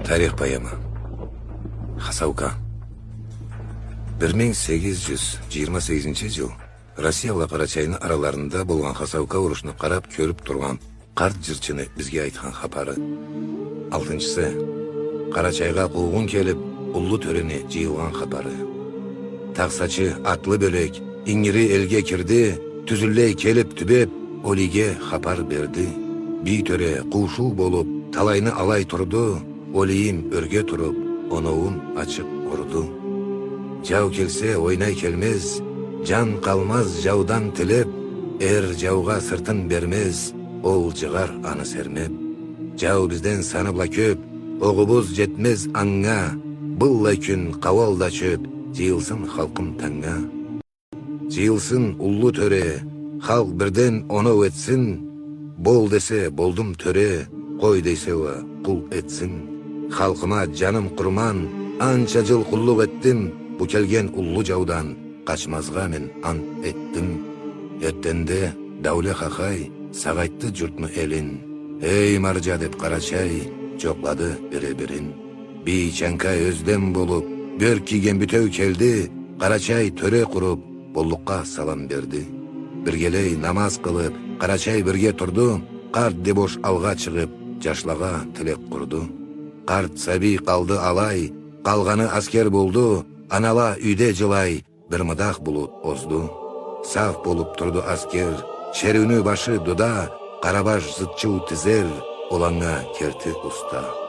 Тарих поэма. Хасаука. 1828 жыл Россия ва Карачайдын араларында болгон Хасаука урушуну карап көрүп турган карт жырчыны бизге айткан хабары. 6-сы Карачайга куугун келип, улуу төрөнү жыйылган хабары. Таксачы атлы бөлөк иңири элге кирди, түзүллей келип түбөп, Олиге хабар берди. Би төрө куушул болуп, талайны алай турду, Олийим өргө туруп, оноун ачып урду. Жау келсе ойнай келмез, жан калмаз жаудан тилеп, жауга сыртын бермез, ол жыгар аны сермеп. Жау бизден саныбла көп, огубуз жетмез аңга, быллай күн кабалда чөп, жыйылсын халкым таңга. Жыйылсын улуу төрө, халк бирден оно этсин, бол десе болдум төрө, кой десе кул этсин. Халкыма жаным курман, анча жыл куллук эттим, бу келген улуу жаудан качмазга мен ант эттим. Эртенде Дауле Хакай сагайтты журтну элин, эй маржа деп Карачай жоклады бире-бирин. Би Чаңкай өздөн болуп, бөр кийген бүтөй келди, Карачай төрө куруп, боллукка салам берди. Биргелей намаз кылып, Карачай бирге турду, карт дебош алга чыгып, жашлага тилек курду. Карт саби калды алай, калганы аскер болду, анала үйдө жылай, бир мыдак булут озду. Саф болуп турду аскер, шерүүнү башы дуда, карабаш зытчыл тизер, олаңа керти уста.